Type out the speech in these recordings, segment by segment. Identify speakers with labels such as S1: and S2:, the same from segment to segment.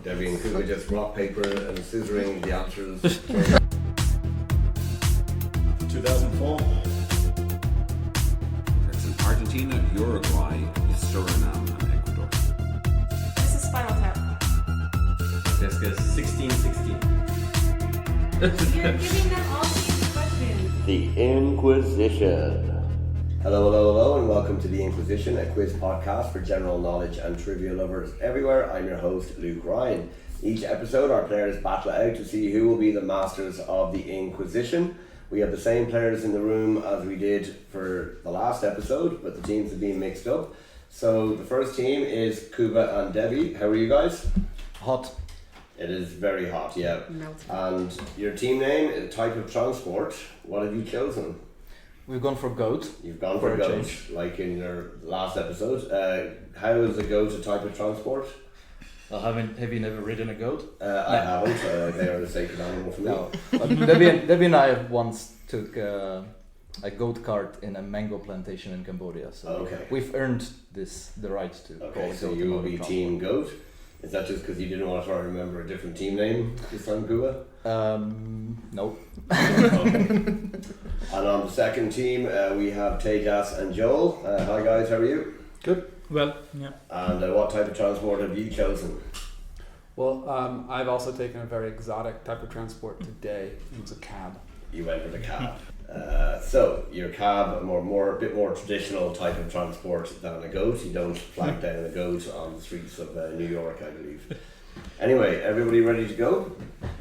S1: Debbie and Kuba just rock, paper and scissoring the answers.
S2: 2004.
S3: It's in Argentina, Uruguay, Suriname and Ecuador.
S4: This is Spinal Tap.
S5: This is 1616.
S4: You're giving them all these questions.
S1: The Inquizition. Hello, and welcome to The Inquizition, a quiz podcast for general knowledge and trivia lovers everywhere. I'm your host, Luke Ryan. Each episode, our players battle out to see who will be the masters of the Inquizition. We have the same players in the room as we did for the last episode, but the teams have been mixed up. So the first team is Kuba and Debbie. How are you guys?
S2: Hot.
S1: It is very hot, yeah.
S4: Melting.
S1: And your team name, type of transport, what have you chosen?
S2: We've gone for goat.
S1: You've gone for
S2: a
S1: goat,
S2: change.
S1: like in your last episode. How is a goat a type of transport?
S2: Well, have you never ridden a goat?
S1: I haven't. They are a sacred animal for me.
S2: No. But Debbie and I once took a goat cart in a mango plantation in Cambodia. So
S1: Okay.
S2: we've earned the right to call
S1: Okay,
S2: a
S1: so
S2: goat
S1: you
S2: a
S1: will
S2: mode of
S1: be
S2: transport.
S1: team goat. Is that just because you didn't want to try to remember a different team name this time, Kuba?
S2: No.
S1: Okay. And on the second team, we have Tejas and Joel. Hi guys, how are you?
S2: Good.
S6: Well, yeah.
S1: And what type of transport have you chosen?
S7: Well, I've also taken a very exotic type of transport today. It was a cab.
S1: You went with a cab. So your cab, a bit more traditional type of transport than a goat. You don't flag down a goat on the streets of New York, I believe. Anyway, everybody ready to go?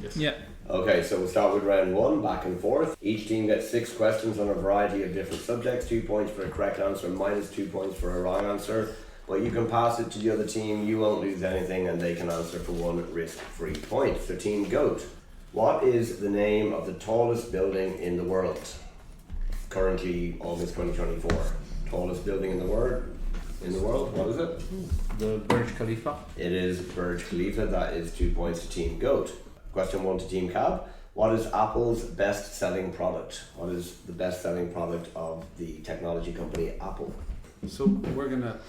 S6: Yes. Yeah.
S1: Okay, so we'll start with round one, back and forth. Each team gets 6 questions on a variety of different subjects. 2 points for a correct answer, minus 2 points for a wrong answer. But you can pass it to the other team. You won't lose anything, and they can answer for 1 risk-free point. So Team Goat. What is the name of the tallest building in the world? Currently, August 2024. Tallest building in the world? What is it?
S2: The Burj Khalifa.
S1: It is Burj Khalifa. That is 2 points to Team Goat. Question 1 to Team Cab. What is Apple's best-selling product? What is the best-selling product of the technology company Apple?
S7: So we're gonna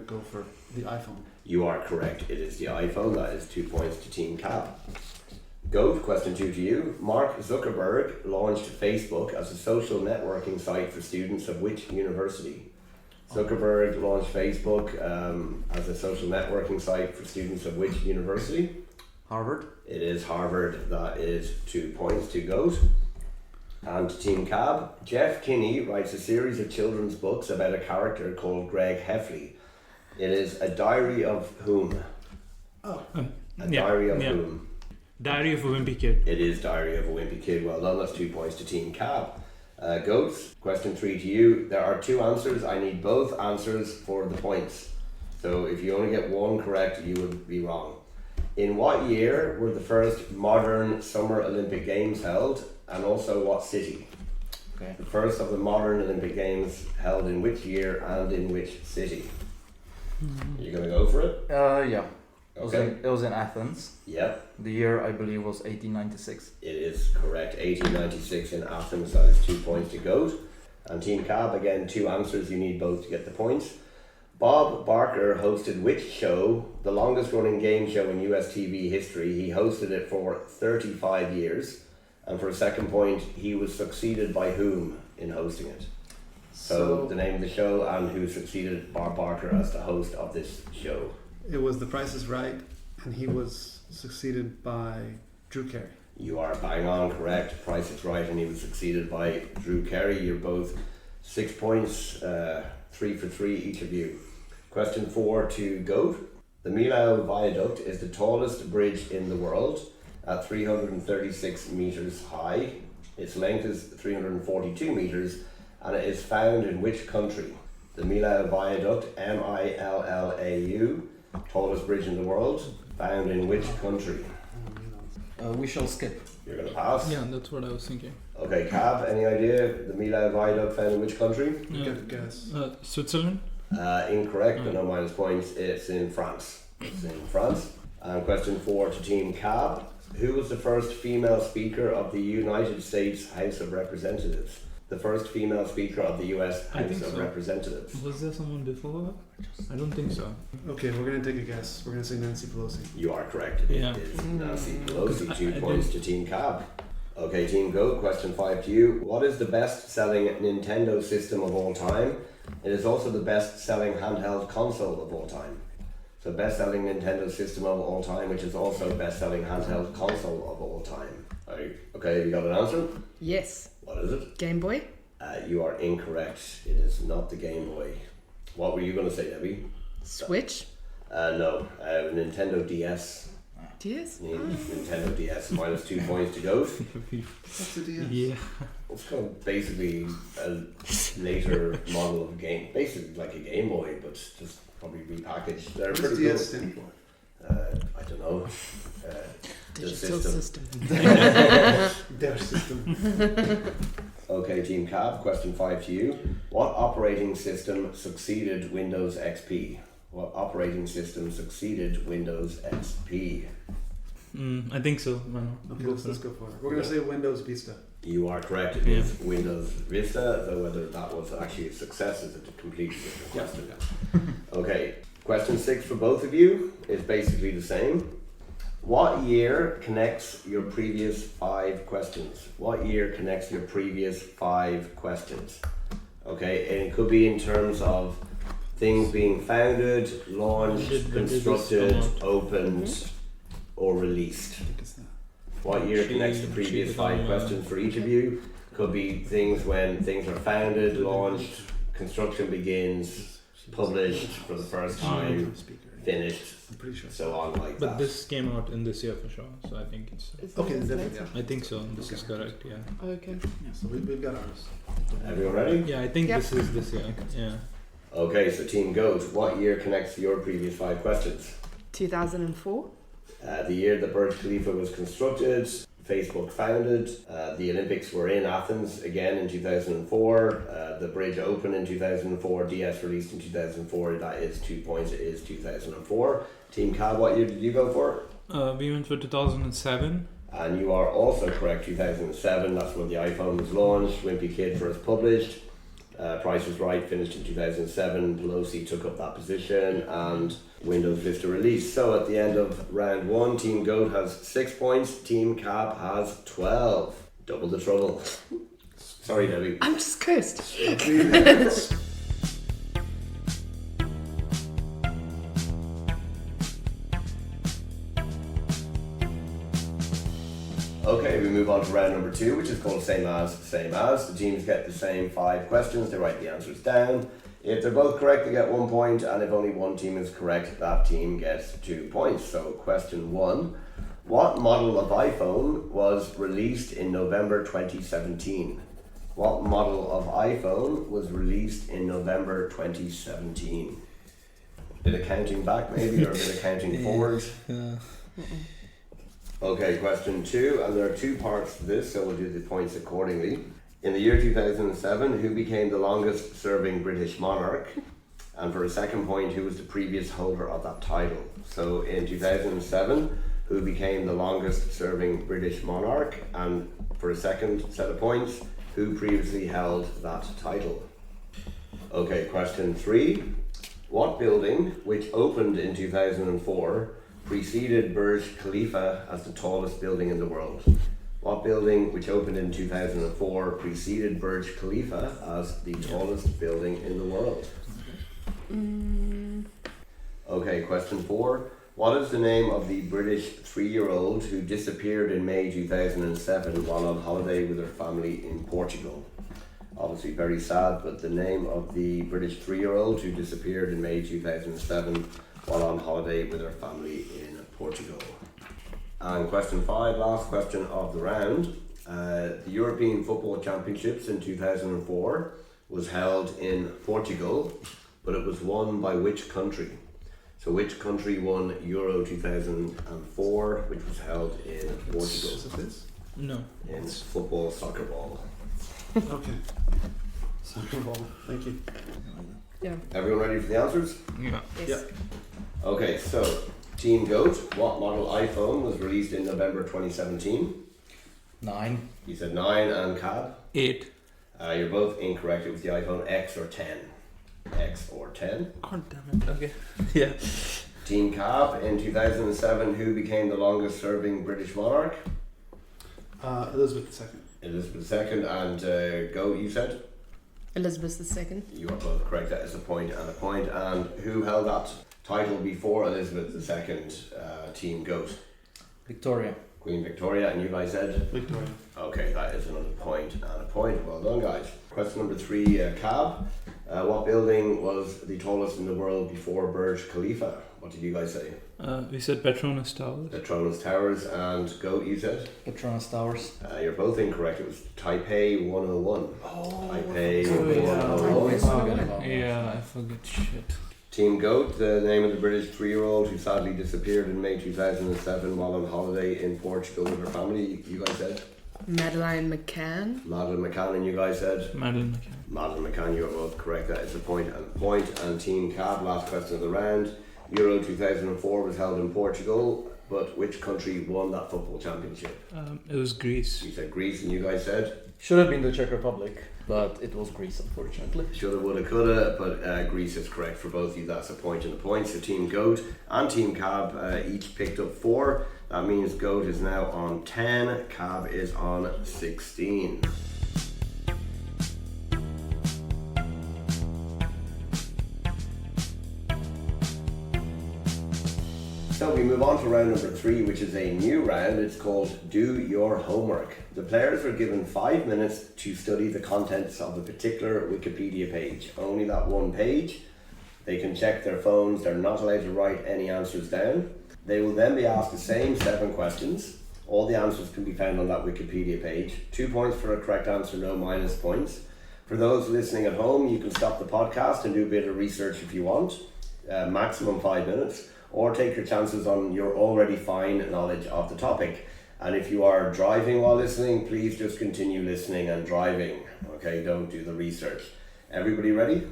S7: go for the iPhone.
S1: You are correct. It is the iPhone. That is 2 points to Team Cab. Goat, question 2 to you. Mark Zuckerberg launched Facebook as a social networking site for students of which university? Zuckerberg launched Facebook as a social networking site for students of which university?
S2: Harvard.
S1: It is Harvard. That is 2 points to Goat. And Team Cab. Jeff Kinney writes a series of children's books about a character called Greg Heffley. It is a diary of whom? Diary of whom?
S6: Diary of a Wimpy Kid.
S1: It is Diary of a Wimpy Kid. Well done, that's 2 points to Team Cab. Goats, question 3 to you. There are 2 answers. I need both answers for the points. So if you only get 1 correct, you would be wrong. In what year were the first modern Summer Olympic Games held, and also what city?
S2: Okay.
S1: The first of the modern Olympic Games held in which year and in which city? You gonna go for it?
S2: Yeah.
S1: Okay.
S2: It was in Athens.
S1: Yep.
S2: The year I believe was 1896.
S1: It is correct. 1896 in Athens. That is 2 points to Goat. And Team Cab, again, 2 answers. You need both to get the points. Bob Barker hosted which show? The longest running game show in US TV history. He hosted it for 35 years. And for a second point, he was succeeded by whom in hosting it? So the name of the show and who succeeded Bob Barker as the host of this show.
S7: It was The Price is Right, and he was succeeded by Drew Carey.
S1: You are bang on correct. Price is Right, and he was succeeded by Drew Carey. You're both 6 points, 3 for 3 each of you. Question 4 to Goat. The Millau Viaduct is the tallest bridge in the world at 336 meters high. Its length is 342 meters, and it is found in which country? The Millau Viaduct, Millau, tallest bridge in the world, found in which country?
S2: We shall skip.
S1: You're going to pass?
S6: Yeah, that's what I was thinking.
S1: Okay, Cab, any idea? The Millau Viaduct found in which country?
S7: Get a guess.
S6: Switzerland?
S1: Incorrect, but no minus points. It's in France. It's in France. And question 4 to Team Cab. Who was the first female speaker of the United States House of Representatives? the first female Speaker of the US
S6: I
S1: House
S6: think
S1: of
S6: so.
S1: Representatives?
S6: Was there someone before her? I don't think so.
S7: Okay, we're gonna take a guess. We're gonna say Nancy Pelosi.
S1: You are correct. It
S6: Yeah.
S1: is Nancy Pelosi. 2
S6: I
S1: points to Team Cab. Okay, Team Goat, question 5 to you. What is the best-selling Nintendo system of all time? It is also the best-selling handheld console of all time. So best-selling Nintendo system of all time, which is also best-selling handheld console of all time. Okay, have you got an answer?
S8: Yes.
S1: What is it?
S8: Game Boy.
S1: You are incorrect. It is not the Game Boy. What were you going to say, Debbie?
S8: Switch.
S1: No, Nintendo DS.
S8: DS.
S1: Nintendo DS, minus 2 points to Goat.
S7: What's the DS?
S6: Yeah.
S1: It's kind of basically a later model of a game, basically like a Game Boy, but just probably repackaged. They're
S7: What
S1: pretty
S7: does DS
S1: cool.
S7: stand for?
S1: I don't know. The
S8: Digital
S1: system.
S7: Their system.
S1: Okay, Team Cab, question 5 to you. What operating system succeeded Windows XP? What operating system succeeded Windows XP?
S6: I think so. Mano.
S7: Okay, let's go for it. We're gonna say Windows Vista.
S1: You are correct. It is Windows Vista, though whether that was actually a success is a completely different question. Okay, question 6 for both of you is basically the same. What year connects your previous 5 questions? What year connects your previous 5 questions? Okay, and it could be in terms of things being founded, launched,
S6: When did this
S1: constructed,
S6: come out?
S1: opened, or released. What year connects the previous 5 questions for each of you? Could be things when things are founded, launched, construction begins, published for the first time, finished,
S7: I'm pretty sure.
S1: so on like
S6: But
S1: that.
S6: this came out in this year for sure, so I think it's.
S7: Okay, then definitely. Yeah.
S6: I think so. This is correct. Yeah.
S8: Okay.
S7: Yeah, so we've got ours.
S1: Everyone ready?
S6: Yeah, I think
S8: Yep.
S6: this is this year. Yeah.
S1: Okay, so Team Goat, what year connects to your previous 5 questions?
S8: 2004.
S1: The year the Burj Khalifa was constructed, Facebook founded, the Olympics were in Athens again in 2004, the bridge opened in 2004, DS released in 2004, that is 2 points, it is 2004. Team Cab, what year did you go for?
S6: We went for 2007.
S1: And you are also correct, 2007, that's when the iPhone was launched, Wimpy Kid first published, Price was Right finished in 2007, Pelosi took up that position, and Windows Vista released. So at the end of round 1, Team Goat has 6 points, Team Cab has 12. Double the trouble. Sorry, Debbie.
S8: I'm just cursed.
S1: Okay, we move on to round number 2, which is called same as, same as. The teams get the same 5 questions, they write the answers down. If they're both correct, they get 1 point, and if only one team is correct, that team gets 2 points. So question 1, what model of iPhone was released in November 2017? What model of iPhone was released in November 2017? A bit of counting back maybe, or a bit of counting forward? Okay, question 2, and there are 2 parts to this, so we'll do the points accordingly. In the year 2007, who became the longest serving British monarch? And for a second point, who was the previous holder of that title? So in 2007, who became the longest serving British monarch? And for a second set of points, who previously held that title? Okay, question 3. What building, which opened in 2004, preceded Burj Khalifa as the tallest building in the world? What building, which opened in 2004, preceded Burj Khalifa as the tallest building in the world? Okay, question 4. What is the name of the British 3-year-old who disappeared in May 2007 while on holiday with her family in Portugal? Obviously very sad, but the name of the British 3-year-old who disappeared in May 2007 while on holiday with her family in Portugal. And question 5, last question of the round. The European Football Championships in 2004 was held in Portugal, but it was won by which country? So which country won Euro 2004, which was held in Portugal?
S7: Is it this?
S6: No.
S1: In football, soccer ball.
S7: Okay. Soccer ball. Thank you.
S8: Yeah.
S1: Everyone ready for the answers?
S6: Yeah.
S8: Yes.
S7: Yep.
S1: Okay, so Team Goat, what model iPhone was released in November 2017?
S2: 9.
S1: You said 9, and Cab?
S6: 8.
S1: You're both incorrect. It was the iPhone X or 10. X or 10.
S6: God damn it. Okay. Yeah.
S1: Team Cab, in 2007, who became the longest serving British monarch?
S7: Elizabeth II.
S1: Elizabeth II. And Go, you said?
S8: Elizabeth II.
S1: You are both correct. That is a point and a point. And who held that title before Elizabeth II? Team Goat.
S2: Victoria.
S1: Queen Victoria. And you guys said?
S7: Victoria.
S1: Okay, that is another point and a point. Well done, guys. Question number 3, Cab. What building was the tallest in the world before Burj Khalifa? What did you guys say?
S6: We said Petronas Towers.
S1: Petronas Towers. And Go, you said?
S2: Petronas Towers.
S1: You're both incorrect. It was Taipei 101. Taipei
S6: Oh, yeah.
S1: 101.
S2: Always forget about that.
S6: Yeah, I forget shit.
S1: Team Goat, the name of the British 3-year-old who sadly disappeared in May 2007 while on holiday in Portugal with her family. You guys said?
S8: Madeline McCann.
S1: Madeline McCann, and you guys said?
S6: Madeline McCann.
S1: Madeline McCann, you are both correct. That is a point and a point. And Team Cab, last question of the round. Euro 2004 was held in Portugal, but which country won that football championship?
S6: It was Greece.
S1: You said Greece, and you guys said?
S2: Should have been the Czech Republic, but it was Greece, unfortunately.
S1: Shoulda, woulda, coulda, but Greece is correct for both of you. That's a point and a point. So Team Goat and Team Cab each picked up 4. That means Goat is now on 10, Cab is on 16. So we move on to round number 3, which is a new round. It's called Do Your Homework. The players are given 5 minutes to study the contents of a particular Wikipedia page. Only that one page. They can check their phones. They're not allowed to write any answers down. They will then be asked the same 7 questions. All the answers can be found on that Wikipedia page. 2 points for a correct answer, no minus points. For those listening at home, you can stop the podcast and do a bit of research if you want. Maximum 5 minutes. Or take your chances on your already fine knowledge of the topic. And if you are driving while listening, please just continue listening and driving. Okay, don't do the research. Everybody ready?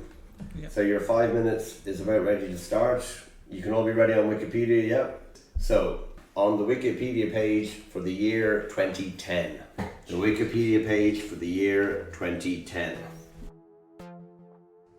S6: Yeah.
S1: So your 5 minutes is about ready to start. You can all be ready on Wikipedia, yeah? So, on the Wikipedia page for the year 2010. The Wikipedia page for the year 2010.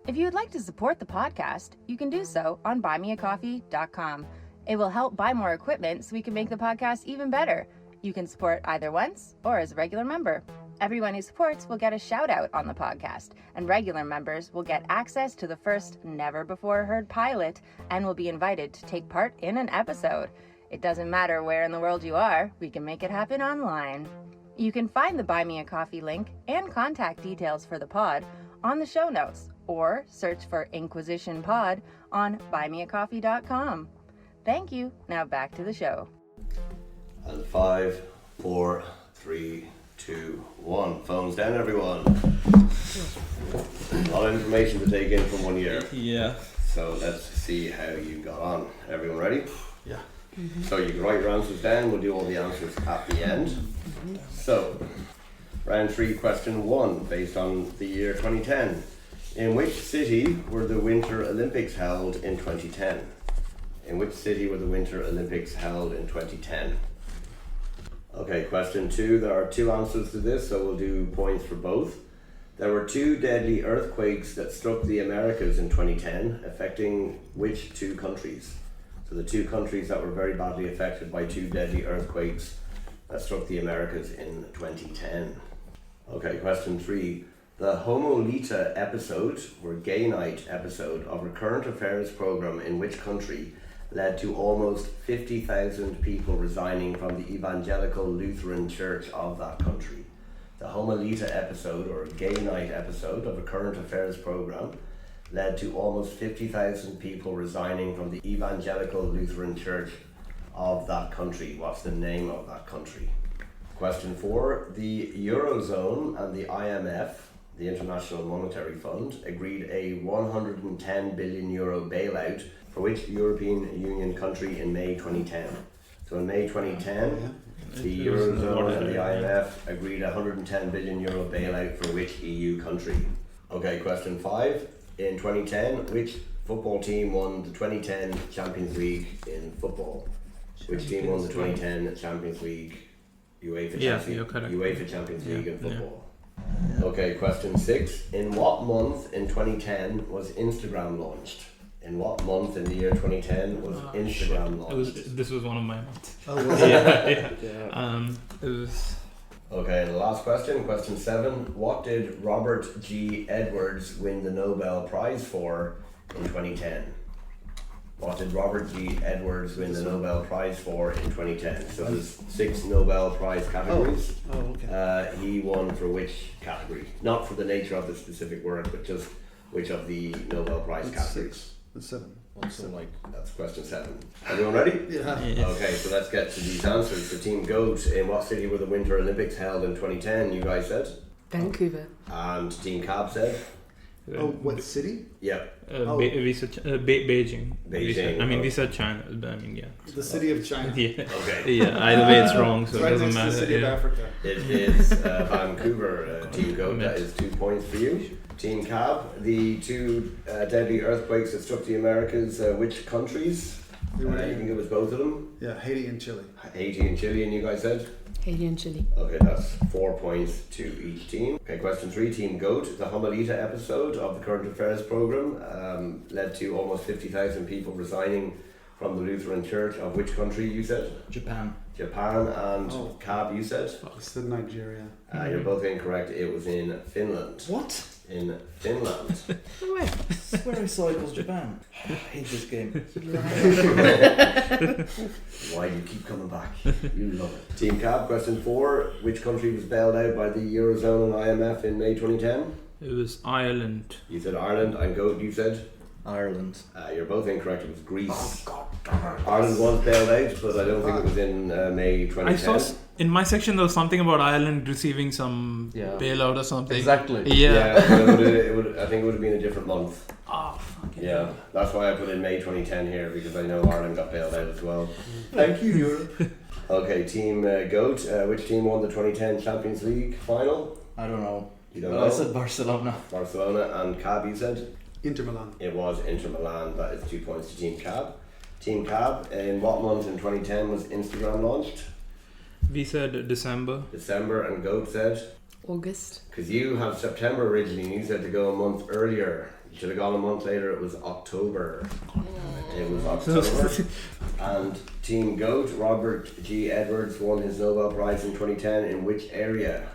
S9: If you would like to support the podcast, you can do so on buymeacoffee.com. It will help buy more equipment so we can make the podcast even better. You can support either once or as a regular member. Everyone who supports will get a shout out on the podcast, and regular members will get access to the first never before heard pilot and will be invited to take part in an episode. It doesn't matter where in the world you are, we can make it happen online. You can find the Buy Me a Coffee link and contact details for the pod on the show notes, or search for Inquizition Pod on buymeacoffee.com. Thank you. Now back to the show.
S1: And 5, 4, 3, 2, 1. Phones down, everyone. A lot of information to take in from 1 year.
S6: Yeah.
S1: So let's see how you got on. Everyone ready?
S7: Yeah.
S1: So you can write your answers down. We'll do all the answers at the end. So, round 3, question 1, based on the year 2010. In which city were the Winter Olympics held in 2010? In which city were the Winter Olympics held in 2010? Okay, question 2. There are 2 answers to this, so we'll do points for both. There were 2 deadly earthquakes that struck the Americas in 2010, affecting which 2 countries? So the 2 countries that were very badly affected by 2 deadly earthquakes that struck the Americas in 2010. Okay, question 3. The Homolita episode, or Gay Night episode, of a current affairs program in which country led to almost 50,000 people resigning from the Evangelical Lutheran Church of that country? The Homolita episode, or Gay Night episode, of a current affairs program led to almost 50,000 people resigning from the Evangelical Lutheran Church of that country. What's the name of that country? Question 4. The Eurozone and the IMF, the International Monetary Fund, agreed a 110 billion euro bailout for which European Union country in May 2010? So in May 2010, the Eurozone and the IMF agreed a 110 billion euro bailout for which EU country? Okay, question 5. In 2010, which football team won the 2010 Champions League in football? Which team won the 2010 Champions League, UEFA Champions League in football? Okay, question 6. In what month in 2010 was Instagram launched? In what month in the year 2010 was Instagram launched?
S6: This was one of my months.
S7: Oh, was
S6: Yeah.
S7: Yeah.
S6: It was.
S1: Okay, the last question, question 7. What did Robert G. Edwards win the Nobel Prize for in 2010? What did Robert G. Edwards win the Nobel Prize for in 2010? So there's 6 Nobel Prize categories.
S7: Oh, okay.
S1: He won for which category? Not for the nature of the specific work, but just which of the Nobel Prize categories?
S7: It's 7.
S2: Also like
S1: That's question 7. Everyone ready?
S7: Yeah.
S1: Okay, so let's get to these answers. So Team GOAT, in what city were the Winter Olympics held in 2010? You guys said.
S8: Vancouver.
S1: And Team Cab said.
S7: Oh, what city?
S1: Yep.
S6: We said Beijing. We said,
S1: Beijing,
S6: we said China. I mean, yeah.
S7: The city of China.
S6: Yeah.
S1: Okay.
S6: Yeah. Either way, it's wrong, so
S7: It's
S6: it
S7: right
S6: doesn't
S7: next to the
S6: matter.
S7: city of
S6: Yeah.
S7: Africa.
S1: It is Vancouver. Team GOAT, that is 2 points for you. Team Cab, the 2 deadly earthquakes that struck the Americas, which countries?
S7: They
S1: You
S7: were
S1: think it was both of them?
S7: Yeah, Haiti and Chile.
S1: Haiti and Chile, and you guys said?
S8: Haiti and Chile.
S1: Okay, that's 4 points to each team. Okay, question 3, Team GOAT. The Homelita episode of the current affairs program led to almost 50,000 people resigning from the Lutheran Church of which country, you said?
S2: Japan.
S1: Japan. And
S7: Oh.
S1: Cab, you said?
S7: I said Nigeria.
S1: You're both incorrect. It was in Finland.
S2: What?
S1: In Finland.
S8: No way.
S2: I swear I saw it was Japan. I hate this game.
S1: Why do you keep coming back? You love it. Team Cab, question 4. Which country was bailed out by the Eurozone and IMF in May 2010?
S6: It was Ireland.
S1: You said Ireland. And GOAT, you said?
S2: Ireland.
S1: You're both incorrect. It was Greece. Ireland was bailed out, but I don't think it was in May 2010.
S6: I saw in my section there was something about Ireland receiving some
S2: Yeah.
S6: bailout or something.
S2: Exactly.
S6: Yeah.
S1: but it would, I think it would have been a different month.
S6: Oh, fucking
S1: Yeah, that's why I put in May 2010 here, because I know Ireland got bailed out as well. Thank you, Europe. Okay, Team GOAT. Which team won the 2010 Champions League final?
S2: I don't know.
S1: You don't
S2: But
S1: know?
S2: I said Barcelona.
S1: Barcelona. And Cab, you said?
S7: Inter Milan.
S1: It was Inter Milan. That is 2 points to Team Cab. Team Cab, in what month in 2010 was Instagram launched?
S6: We said December.
S1: December. And GOAT said?
S8: August.
S1: Because you have September originally, and you said to go a month earlier. You should have gone a month later. It was October. It was October. And Team GOAT, Robert G. Edwards won his Nobel Prize in 2010 in which area?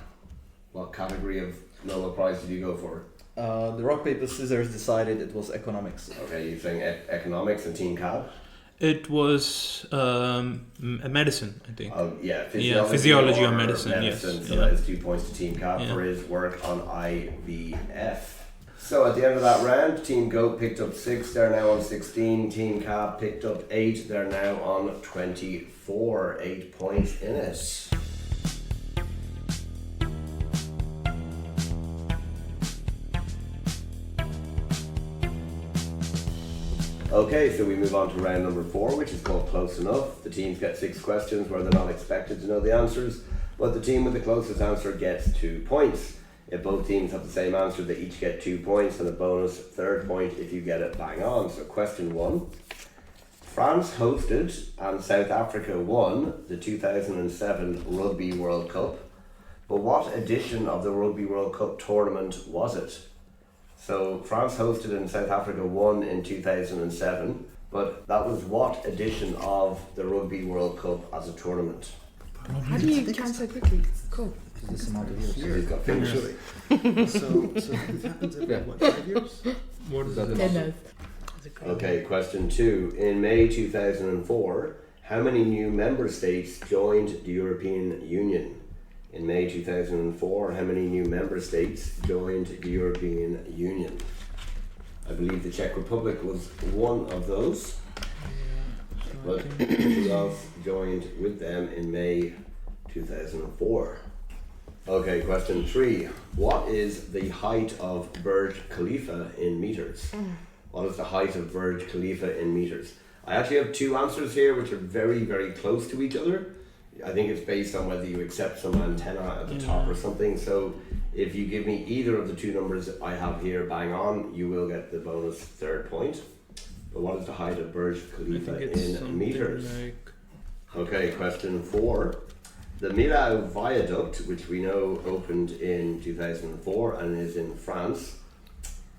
S1: What category of Nobel Prize did you go for?
S2: The rock, paper, scissors decided it was economics.
S1: Okay, you're saying economics. And Team Cab?
S6: It was medicine, I think.
S1: Oh, yeah,
S6: physiology or medicine, yes.
S1: So
S6: Yeah.
S1: that is 2 points to Team Cab
S6: Yeah.
S1: for his work on IVF. So at the end of that round, Team GOAT picked up 6, they're now on 16. Team Cab picked up 8, they're now on 24. 8 points in it. Okay, so we move on to round number 4, which is called Close Enough. The teams get 6 questions where they're not expected to know the answers, but the team with the closest answer gets 2 points. If both teams have the same answer, they each get 2 points and a bonus third point if you get it bang on. So question 1. France hosted and South Africa won the 2007 Rugby World Cup, but what edition of the Rugby World Cup tournament was it? So France hosted and South Africa won in 2007, but that was what edition of the Rugby World Cup as a tournament?
S8: How do you count so quickly? Cool.
S2: This amount of years.
S1: So he's got fingers.
S7: So it happens every, what, 5 years?
S6: What is
S2: That
S6: that?
S2: is-
S8: No.
S1: Okay, question 2. In May 2004, how many new member states joined the European Union? In May 2004, how many new member states joined the European Union? I believe the Czech Republic was one of those. But who else joined with them in May 2004? Okay, question 3. What is the height of Burj Khalifa in meters? What is the height of Burj Khalifa in meters? I actually have 2 answers here which are very, very close to each other. I think it's based on whether you accept some antenna at the top or something. So if you give me either of the 2 numbers I have here bang on, you will get the bonus third point. But what is the height of Burj
S6: I
S1: Khalifa
S6: think it's
S1: in
S6: something
S1: meters?
S6: like
S1: Okay, question 4. The Millau Viaduct, which we know opened in 2004 and is in France,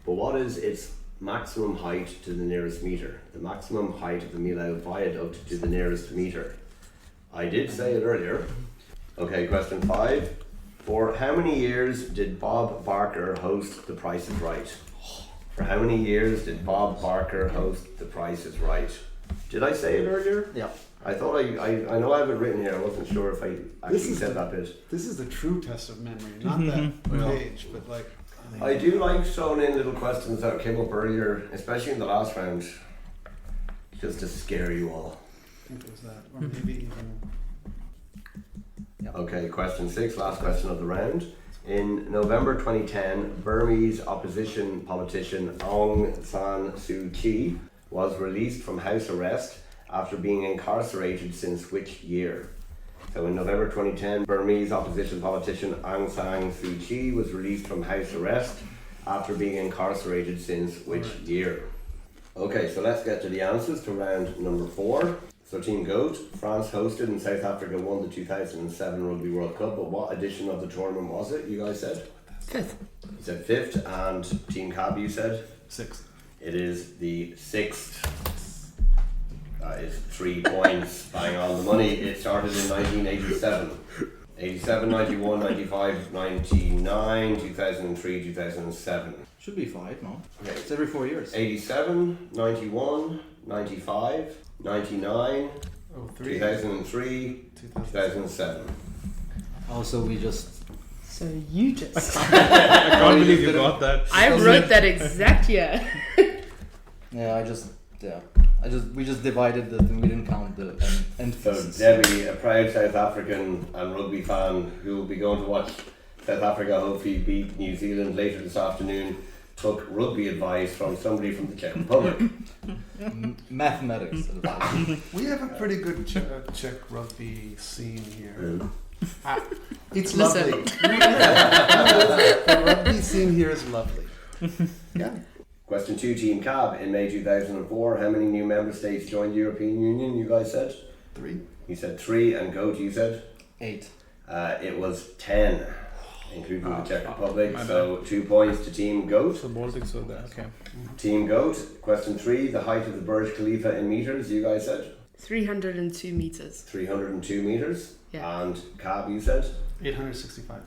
S1: but what is its maximum height to the nearest meter? The maximum height of the Millau Viaduct to the nearest meter. I did say it earlier. Okay, question 5. For how many years did Bob Barker host The Price is Right? For how many years did Bob Barker host The Price is Right? Did I say it earlier?
S2: Yeah.
S1: I thought I know I have it written here. I wasn't sure if I actually said that bit.
S7: This is the true test of memory, not that page, but like.
S1: I do like throwing in little questions that came up earlier, especially in the last round, just to scare you all.
S7: I think it was that, or maybe even.
S1: Okay, question 6, last question of the round. In November 2010, Burmese opposition politician Aung San Suu Kyi was released from house arrest after being incarcerated since which year? So in November 2010, Burmese opposition politician Aung San Suu Kyi was released from house arrest after being incarcerated since which year? Okay, so let's get to the answers to round number 4. So Team GOAT, France hosted and South Africa won the 2007 Rugby World Cup, but what edition of the tournament was it, you guys said?
S8: 5th.
S1: You said 5th, and Team Cab, you said?
S7: 6th.
S1: It is the 6th. That is 3 points, bang on the money. It started in 1987. 87, 91, 95, 99, 2003, 2007.
S2: Should be 5, no?
S1: Okay.
S2: It's every 4 years.
S1: 87, 91, 95, 99,
S7: 03.
S1: 2003, 2007.
S2: Also, we just...
S8: So you just.
S6: I can't believe you got that.
S8: I wrote that exact year.
S2: Yeah, we just divided the thing, we didn't count the
S1: So
S2: emphasis.
S1: Debbie, a proud South African and rugby fan who will be going to watch South Africa hopefully beat New Zealand later this afternoon, took rugby advice from somebody from the Czech Republic.
S2: Mathematics.
S7: We have a pretty good Czech rugby scene here. It's
S8: Listen.
S7: lovely. The rugby scene here is lovely.
S1: Yeah. Question 2, Team Cab. In May 2004, how many new member states joined the European Union, you guys said?
S7: 3.
S1: You said 3, and Goat, you said?
S2: 8.
S1: It was 10, including the Czech Republic.
S6: My
S1: So 2 points to Team Goat.
S6: So Baltics were there. Okay.
S1: Team Goat. Question 3, the height of the Burj Khalifa in meters, you guys said?
S8: 302 meters.
S1: 302 meters.
S8: Yeah.
S1: And Cab, you said?
S7: 865.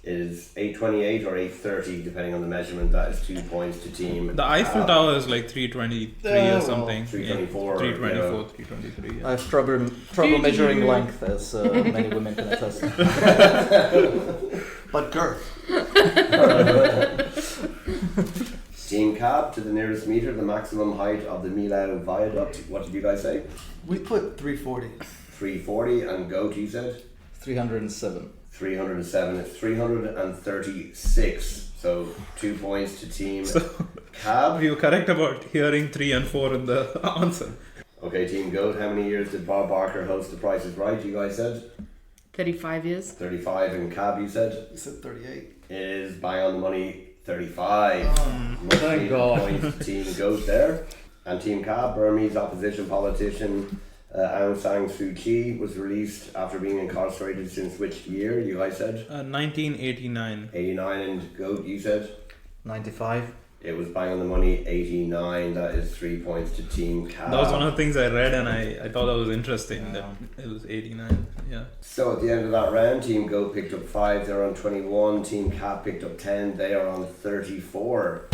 S1: It is 828 or 830, depending on the measurement. That is 2 points to Team
S6: The Eiffel Tower is like 323
S2: Yeah,
S6: or
S2: well,
S6: something.
S1: 324,
S6: 324,
S1: yeah.
S6: 323.
S2: I
S6: Yeah.
S2: have trouble measuring length, as many women can attest.
S7: But girth.
S1: Team Cab, to the nearest meter, the maximum height of the Millau Viaduct. What did you guys say?
S7: We put 340.
S1: 340, and Goat, you said?
S2: 307.
S1: 307. It's 336. So 2 points to Team Cab.
S6: You were correct about hearing 3 and 4 in the answer.
S1: Okay, Team Goat, how many years did Bob Barker host The Price is Right? You guys said?
S8: 35 years.
S1: 35, and Cab, you said?
S7: You said 38.
S1: It is bang on the money, 35. Much
S2: Thank
S1: needed
S2: God.
S1: points to Team Goat there. And Team Cab, Burmese opposition politician Aung San Suu Kyi was released after being incarcerated since which year? You guys said?
S6: 1989.
S1: 89, and Goat, you said?
S2: 95.
S1: It was bang on the money, 89. That is 3 points to Team Cab.
S6: That was one of the things I read and I thought that was interesting that it was 89. Yeah.
S1: So at the end of that round, Team Goat picked up 5, they're on 21. Team Cab picked up 10, they are on 34.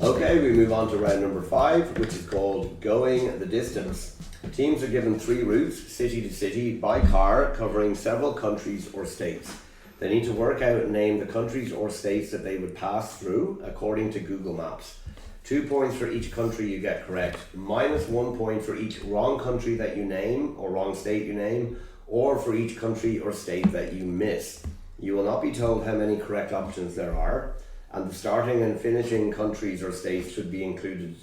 S1: Okay, we move on to round number 5, which is called Going the Distance. Teams are given 3 routes, city to city, by car, covering several countries or states. They need to work out and name the countries or states that they would pass through according to Google Maps. 2 points for each country you get correct, minus 1 point for each wrong country that you name or wrong state you name, or for each country or state that you miss. You will not be told how many correct options there are, and the starting and finishing countries or states should be included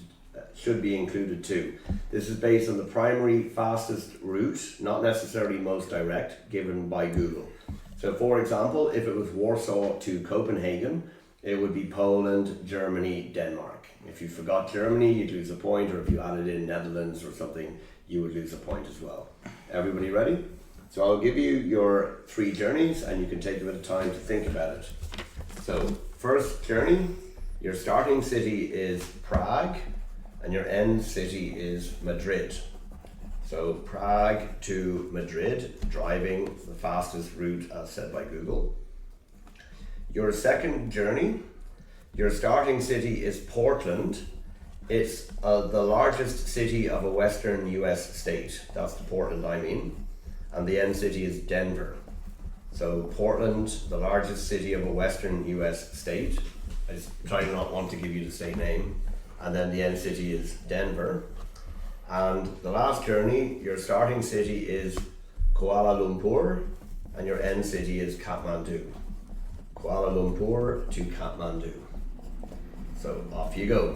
S1: too. This is based on the primary fastest route, not necessarily most direct, given by Google. So for example, if it was Warsaw to Copenhagen, it would be Poland, Germany, Denmark. If you forgot Germany, you'd lose a point, or if you added in Netherlands or something, you would lose a point as well. Everybody ready? So I'll give you your 3 journeys and you can take a bit of time to think about it. So first journey, your starting city is Prague and your end city is Madrid. So Prague to Madrid, driving the fastest route as said by Google. Your second journey, your starting city is Portland. It's the largest city of a western US state. That's the Portland I mean. And the end city is Denver. So Portland, the largest city of a western US state. I just try to not want to give you the state name. And then the end city is Denver. And the last journey, your starting city is Kuala Lumpur and your end city is Kathmandu. Kuala Lumpur to Kathmandu. So off you go.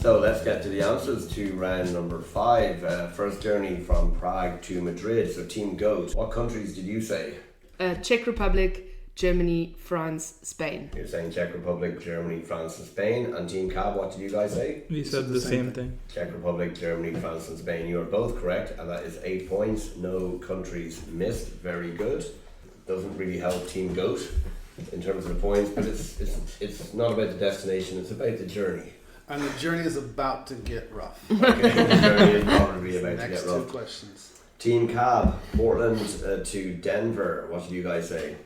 S1: So let's get to the answers to round number 5. First journey from Prague to Madrid. So Team Goat, what countries did you say?
S8: Czech Republic, Germany, France, Spain.
S1: You're saying Czech Republic, Germany, France and Spain. And Team Cab, what did you guys say?
S6: We said the same thing.
S1: Czech Republic, Germany, France and Spain. You are both correct, and that is 8 points. No countries missed. Very good. Doesn't really help Team Goat in terms of the points, but it's not about the destination, it's about the journey.
S10: And the journey is about to get rough.
S1: Okay, the journey is probably about to
S10: Next
S1: get
S10: 2
S1: rough.
S10: questions.
S1: Team Cab, Portland to Denver. What did you guys say?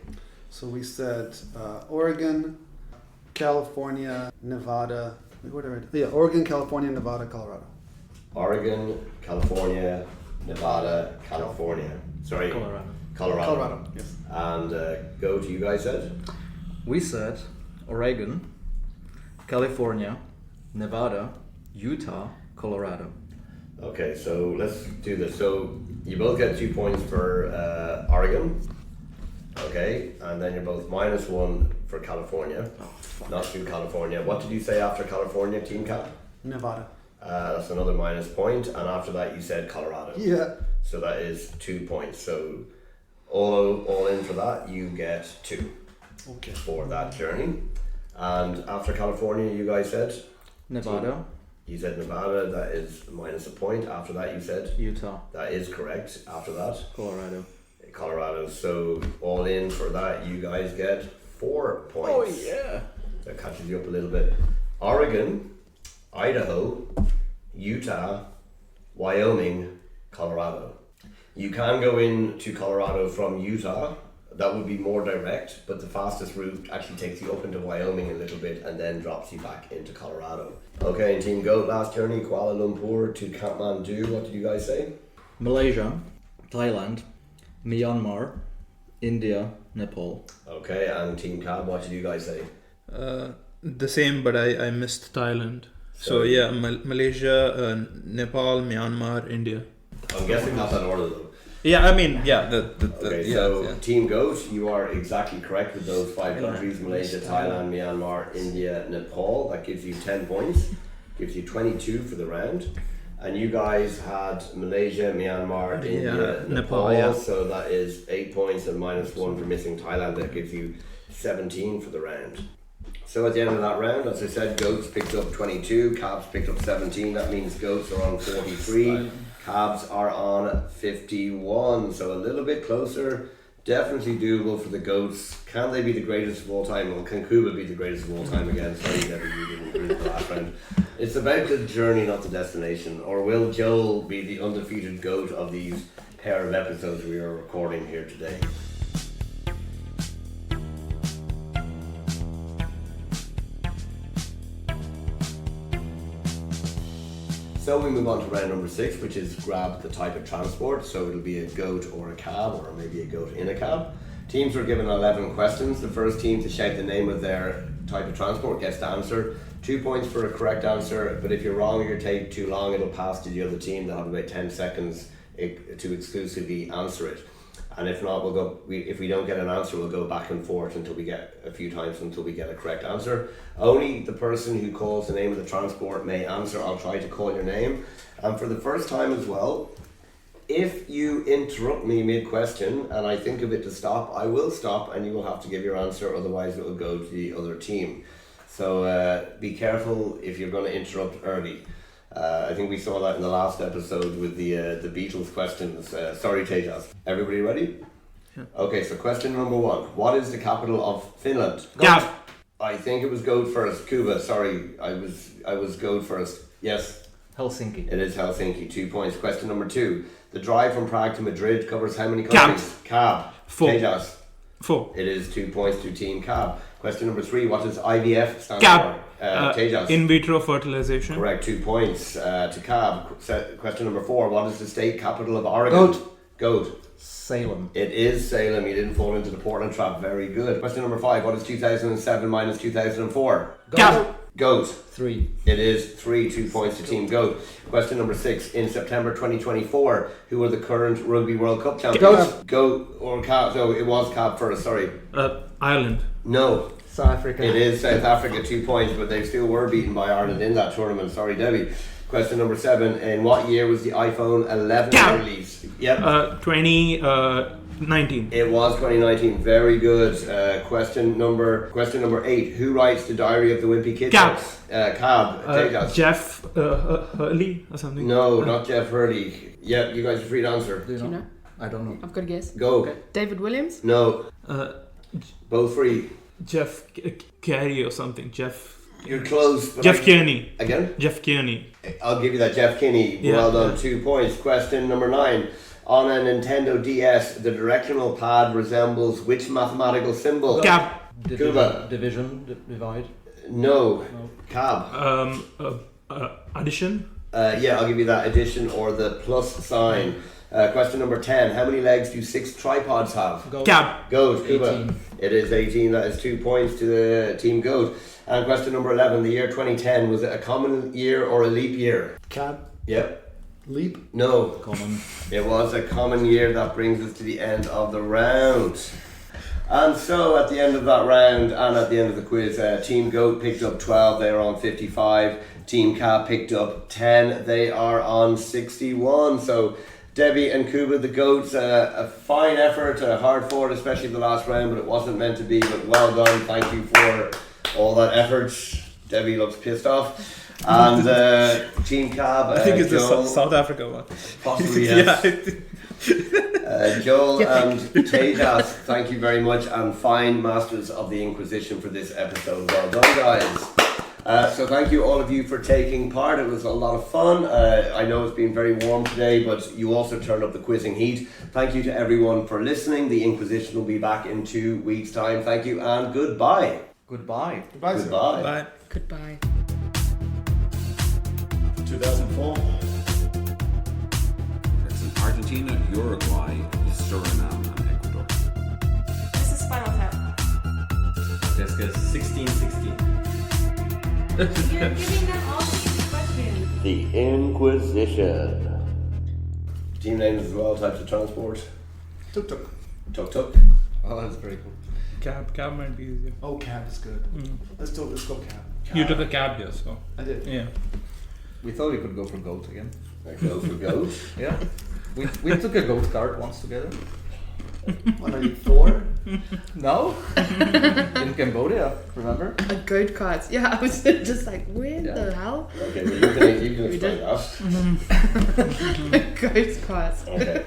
S10: So we said Oregon, California, Nevada. What did I do? Yeah, Oregon, California, Nevada, Colorado.
S1: Oregon, California, Nevada, California. Sorry,
S2: Colorado.
S1: Colorado.
S10: Yes.
S1: And go to you guys said?
S2: We said Oregon, California, Nevada, Utah, Colorado.
S1: Okay, so let's do this. So you both get 2 points for Oregon. Okay, and then you're both -1 for California. Not through California. What did you say after California, Team Cap?
S10: Nevada.
S1: That's another -point, and after that you said Colorado.
S10: Yeah.
S1: So that is 2 points. So all in for that, you get 2
S10: Okay.
S1: for that journey. And after California, you guys said?
S2: Nevada,
S1: You said Nevada, that is -1 After that, you said?
S2: Utah,
S1: That is correct. After that?
S2: Colorado.
S1: Colorado. So all in for that, you guys get 4 points.
S2: Oh yeah.
S1: That catches you up a little bit. Oregon, Idaho, Utah, Wyoming, Colorado. You can go into Colorado from Utah. That would be more direct, but the fastest route actually takes you up into Wyoming a little bit and then drops you back into Colorado. Okay, and Team Goat, last journey, Kuala Lumpur to Kathmandu. What did you guys say?
S2: Malaysia, Thailand, Myanmar, India, Nepal.
S1: Okay, and Team Cab, what did you guys say?
S6: The same, but I missed Thailand. So yeah, Malaysia, Nepal, Myanmar, India.
S1: I'm guessing that's that order though.
S6: Yeah, I mean, yeah.
S1: Okay,
S6: yeah,
S1: so
S6: yeah.
S1: Team Goat, you are exactly correct with those 5 countries: Malaysia, Thailand, Myanmar, India, Nepal. That gives you 10 points, gives you 22 for the round. And you guys had Malaysia, Myanmar, India, Nepal.
S6: yeah.
S1: So that is 8 points and -1 for missing Thailand. That gives you 17 for the round. So at the end of that round, as I said, Goats picked up 22, Cabs picked up 17. That means Goats are on 43. Cabs are on 51, so a little bit closer. Definitely doable for the Goats. Can they be the greatest of all time? Well, can Kuba be the greatest of all time again? Sorry, Debbie, you didn't agree with the last round. It's about the journey, not the destination. Or will Joel be the undefeated Goat of these pair of episodes we are recording here today? So we move on to round number 6, which is grab the type of transport. So it'll be a goat or a cab, or maybe a goat in a cab. Teams were given 11 questions. The first team to shout the name of their type of transport gets to answer. 2 points for a correct answer, but if you're wrong or you take too long, it'll pass to the other team. They'll have about 10 seconds to exclusively answer it. And if not, if we don't get an answer, we'll go back and forth until we get a correct answer. Only the person who calls the name of the transport may answer. I'll try to call your name. And for the first time as well, If you interrupt me mid-question and I think of it to stop, I will stop and you will have to give your answer, otherwise it will go to the other team. So be careful if you're going to interrupt early. I think we saw that in the last episode with the Beatles questions. Sorry, Tejas. Everybody ready?
S6: Yeah.
S1: Okay, so question number 1. What is the capital of Finland?
S6: Yeah.
S1: I think it was Goat first. Kuba, sorry, I was Goat first. Yes,
S2: Helsinki.
S1: it is Helsinki. 2 points. Question number 2. The drive from Prague to Madrid covers how many countries? Cab.
S6: 4.
S1: Tejas.
S6: 4.
S1: It is 2 points to Team Cab. Question number 3. What does IVF stand
S6: Cab.
S1: for? Tejas.
S6: In vitro fertilization.
S1: Correct. 2 points to Cab. Question number 4. What is the state capital of Oregon? Goat.
S2: Salem.
S1: It is Salem. You didn't fall into the Portland trap. Very good. Question number 5. What is 2007 minus 2004?
S6: Cab.
S1: Goat.
S2: 3.
S1: It is 3. 2 points to Team Goat. Question number 6. In September 2024, who are the current Rugby World Cup champions? Goat or Cab? No, it was Cab first. Sorry.
S6: Ireland.
S1: No.
S2: South Africa.
S1: It is South Africa. 2 points, but they still were beaten by Ireland in that tournament. Sorry, Debbie. Question number 7. In what year was the iPhone 11 released? Yep.
S6: 2019.
S1: It was 2019. Very good. Question number 8. Who writes the Diary of the Wimpy Kid?
S6: Cab.
S1: Cab. Take that.
S6: Jeff Hurley or something.
S1: No, not Jeff Hurley. Yep, you guys are free to answer.
S2: Do you know? I don't know.
S8: I've got a guess.
S1: Go.
S2: Okay.
S8: David Williams?
S1: No. Both free.
S6: Jeff Carey or something.
S1: You're close. But
S6: Jeff Kearney.
S1: Again?
S6: Jeff Kearney.
S1: I'll give you that, Jeff Kinney.
S6: Yeah.
S1: Well done. 2 points. Question number 9. On a Nintendo DS, the directional pad resembles which mathematical symbol?
S6: Cab.
S1: Cuba.
S2: Division. Divide.
S1: No. Cab.
S6: Addition.
S1: Yeah, I'll give you that, addition or the plus sign. Question number 10. How many legs do 6 tripods have?
S6: Cab.
S1: Goat. Cuba.
S2: 18.
S1: It is 18. That is 2 points to the Team Goat. And question number 11. The year 2010, was it a common year or a leap year?
S10: Cab.
S1: Yep.
S10: Leap.
S1: No.
S2: Common.
S1: It was a common year. That brings us to the end of the round. And so at the end of that round and at the end of the quiz, Team Goat picked up 12. They are on 55. Team Cat picked up 10. They are on 61. So Debbie and Kuba, the Goats, a fine effort, hard fought, especially the last round, but it wasn't meant to be. But well done. Thank you for all that effort. Debbie looks pissed off. And Team Cab,
S6: I think it's
S1: Joel,
S6: the South Africa one.
S1: possibly, yes. Joel
S8: Yeah.
S1: and Tejas, thank you very much, and fine masters of the Inquisition for this episode. Well done, guys. So thank you all of you for taking part. It was a lot of fun. I know it's been very warm today, but you also turned up the quizzing heat. Thank you to everyone for listening. The Inquisition will be back in 2 weeks' time. Thank you and goodbye.
S2: Goodbye.
S10: Goodbye, sir.
S1: Goodbye.
S6: Bye.
S8: Goodbye.
S10: 2004.
S3: It's in Argentina, Uruguay, Suriname, and Ecuador.
S4: This is Spinal Tap.
S5: Jessica, 1616.
S4: You're giving them all the easy questions.
S1: The Inquisition. Team names as well, types of transport.
S10: Tuk tuk.
S1: Tuk tuk.
S2: Oh, that's very cool.
S6: Cab might be easier.
S10: Oh, cab is good. Let's go cab.
S6: You took a cab, yes, so
S10: I did.
S6: yeah.
S2: We thought we could go for goat again.
S1: Go for goat.
S2: Yeah. We took a goat cart once together.
S10: What are you, 4?
S2: No? In Cambodia, remember?
S8: A goat cart. Yeah, I was just like, where the hell?
S1: Okay, well, you can explain that.
S8: Goat cart.
S1: Okay.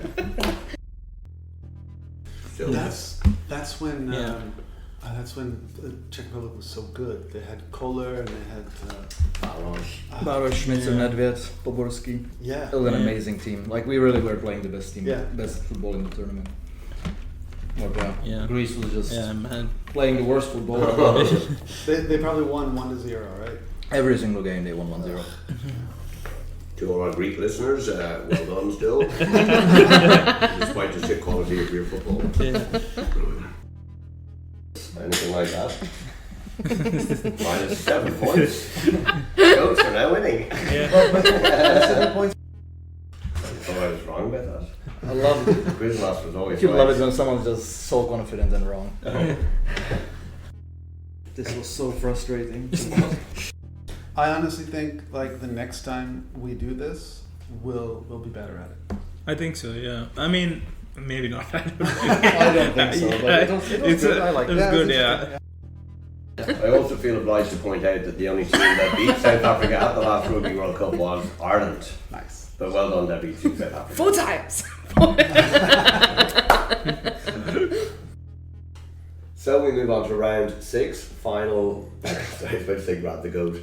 S1: So
S10: That's when
S6: Yeah.
S10: that's when the Czech Republic was so good. They had Kohler and they had
S2: Baros, Schmitzer,
S10: yeah.
S2: Nedved, Poborski.
S10: Yeah.
S2: It was an amazing team. Like, we really were playing the best team,
S10: Yeah.
S2: best football in the tournament. But
S6: Yeah.
S2: Greece was just
S6: man.
S2: playing the worst football. ever.
S10: They probably won 1-0, right?
S2: Every single game they won 1-0.
S1: to all our Greek listeners, well done still. Despite the shit quality of your football. Anything like that? Minus 7 points. Goats are now winning.
S6: Yeah.
S2: 7 points.
S1: Oh, I was wrong about that.
S2: I love it.
S1: Quizmaster was always
S2: You
S1: right.
S2: love it when someone's just so confident and wrong. This was so frustrating.
S10: I honestly think like the next time we do this, we'll be better at it.
S6: I think so. Yeah. I mean, maybe not. I
S2: don't think so, but it was good. I like
S6: it. It was good. Yeah.
S1: I also feel obliged to point out that the only team that beat South Africa at the last Rugby World Cup was Ireland.
S7: Nice.
S1: But well done, Debbie, to South Africa.
S8: 4 times.
S1: So we move on to round 6, final. I was about to say grab the goat.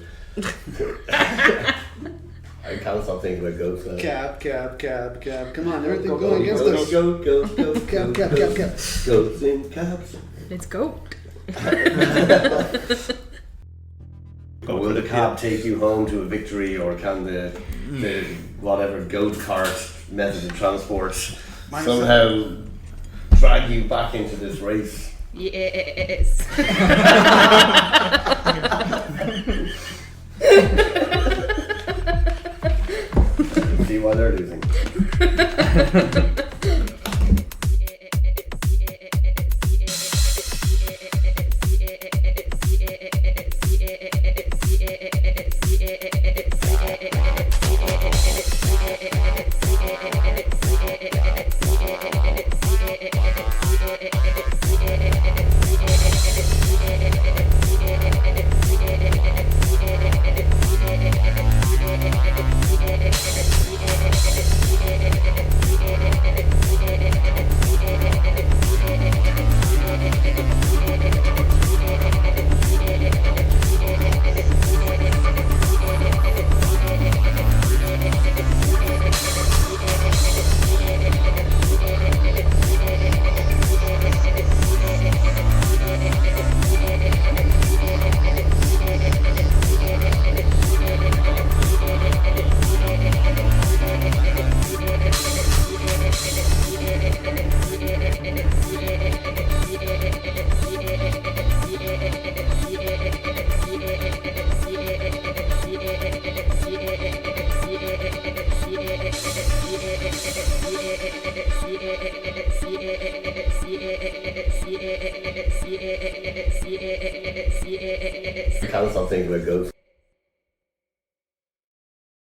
S1: I can't stop thinking about goats now.
S10: Cab. Come on, everything going against us.
S1: Goat.
S10: Cab.
S1: Goats in cabs.
S8: Let's go.
S1: Will the cab take you home to a victory, or can the whatever goat cart method of transport somehow drag you back into this race?
S8: Yes.
S1: See why they're losing. I can't stop thinking about ghosts.